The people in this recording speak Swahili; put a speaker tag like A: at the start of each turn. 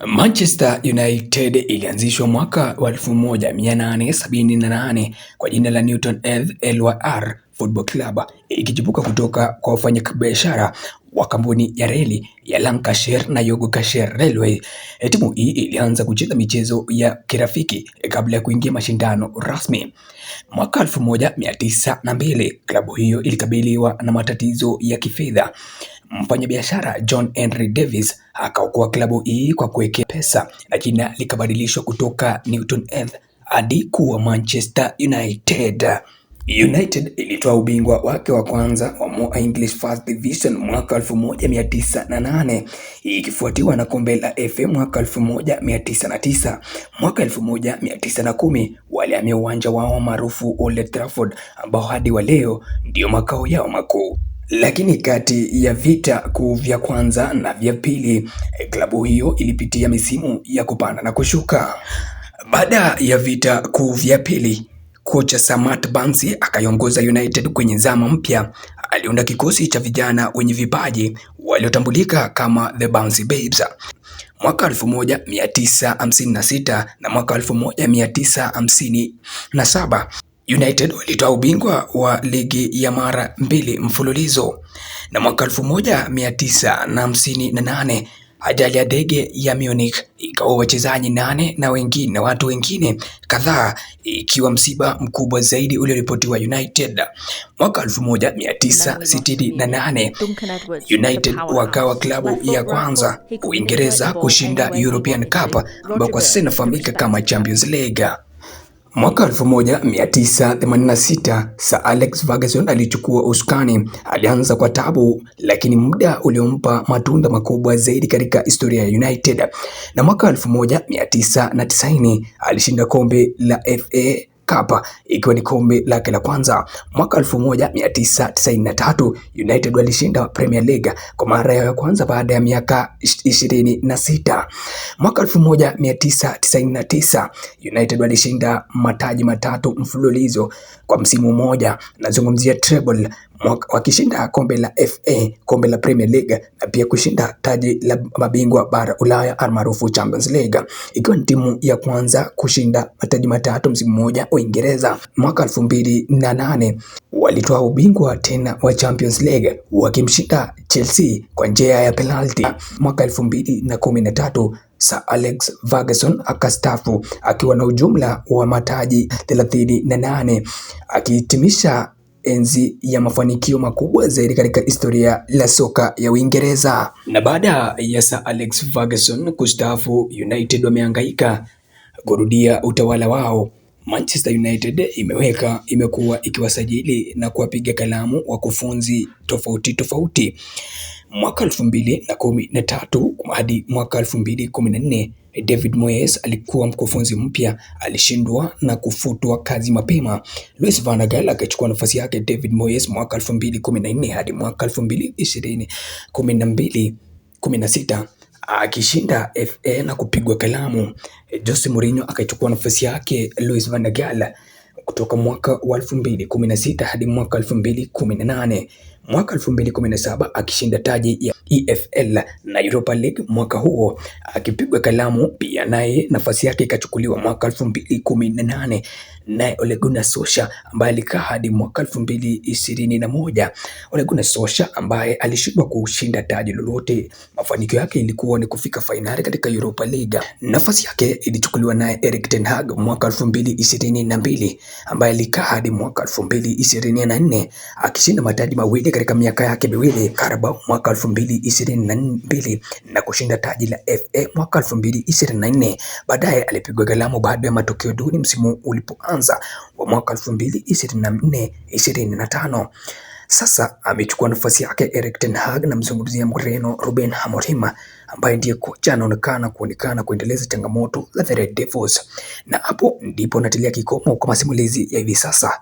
A: Manchester United ilianzishwa mwaka wa 1878 kwa jina la Newton LYR Football Club, ikichipuka kutoka kwa wafanyabiashara wa kampuni ya reli ya Lancashire na Yorkshire Railway. Timu hii ilianza kucheza michezo ya kirafiki kabla ya kuingia mashindano rasmi. Mwaka 1902 klabu hiyo ilikabiliwa na matatizo ya kifedha. Mfanyabiashara John Henry Davis akaokoa klabu hii kwa kuwekea pesa na jina likabadilishwa kutoka Newton hadi kuwa Manchester United. United ilitoa ubingwa wake wa kwanza wa English First Division mwaka 1908 ikifuatiwa na kombe la FA mwaka 1909. Mwaka 1910 walihamia uwanja wao maarufu Old Trafford ambao hadi wa leo ndio makao yao makuu. Lakini kati ya vita kuu vya kwanza na vya pili, klabu hiyo ilipitia misimu ya kupanda na kushuka. Baada ya vita kuu vya pili, kocha Sir Matt Barnes akaiongoza United kwenye zama mpya. Aliunda kikosi cha vijana wenye vipaji waliotambulika kama The Barnes Babes. Mwaka 1956 na mwaka 1957 United walitoa ubingwa wa ligi ya mara mbili mfululizo, na mwaka 1958 ajali ya ndege ya Munich ikaua wachezaji 8 na watu wengine kadhaa, ikiwa msiba mkubwa zaidi ulioripotiwa United. Mwaka 1968 United wakawa klabu ya kwanza Uingereza kushinda European Cup ambayo kwa sasa inafahamika kama Champions League. Mwaka 1986 Sir Alex Ferguson alichukua usukani. Alianza kwa tabu, lakini muda uliompa matunda makubwa zaidi katika historia ya United. Na mwaka 1990 alishinda kombe la FA Cup ikiwa ni kombe lake la kwanza. Mwaka 1993 United walishinda Premier League kwa mara ya kwanza baada ya miaka 26. Mwaka 1999 United walishinda mataji matatu mfululizo kwa msimu mmoja, nazungumzia treble, wakishinda kombe la FA, kombe la Premier League na pia kushinda taji la mabingwa bara Ulaya almaarufu Champions League, ikiwa ni timu ya kwanza kushinda mataji matatu msimu mmoja Uingereza. Mwaka 2008 walitoa ubingwa tena wa Champions League wakimshinda Chelsea kwa njia ya penalty. Mwaka 2013 Sir Alex Ferguson akastaafu akiwa na ujumla wa mataji 38, akihitimisha enzi ya mafanikio makubwa zaidi katika historia la soka ya Uingereza. Na baada ya Sir Alex Ferguson kustaafu, United wamehangaika kurudia utawala wao. Manchester United imekuwa ikiwasajili na kuwapiga kalamu wakufunzi tofauti. Mwaka 2013 hadi mwaka 2014 David Moyes alikuwa mkufunzi mpya, alishindwa na kufutwa kazi mapema. Louis van Gaal akachukua nafasi yake David Moyes mwaka 2014 hadi mwaka 2016 akishinda FA na kupigwa kalamu. Jose Mourinho akachukua nafasi yake Louis van Gaal kutoka mwaka wa 2016 hadi mwaka 2018. Mwaka 2017 akishinda taji ya EFL na Europa League mwaka huo, akipigwa kalamu pia, naye nafasi yake ikachukuliwa mwaka 2018 naye Ole Gunnar Solskjaer ambaye alikaa hadi mwaka 2021. Ole Gunnar Solskjaer ambaye alishindwa kushinda taji lolote, mafanikio yake ilikuwa ni kufika fainali katika Europa League. Nafasi yake ilichukuliwa naye Erik ten Hag mwaka 2022 ambaye alikaa hadi mwaka 2024 akishinda mataji mawili katika miaka yake miwili, Carabao mwaka 2022 na kushinda taji la FA mwaka 2024. Baadaye alipigwa kalamu baada ya matokeo duni msimu ulipoanza wa mwaka 2024-25. Sasa amechukua nafasi yake Erik ten Hag, na mzungumzia Mreno Ruben Amorim ambaye ndiye kocha anaonekana kuendeleza changamoto za The Red Devils. Na hapo ndipo natilia kikomo kwa masimulizi ya hivi sasa.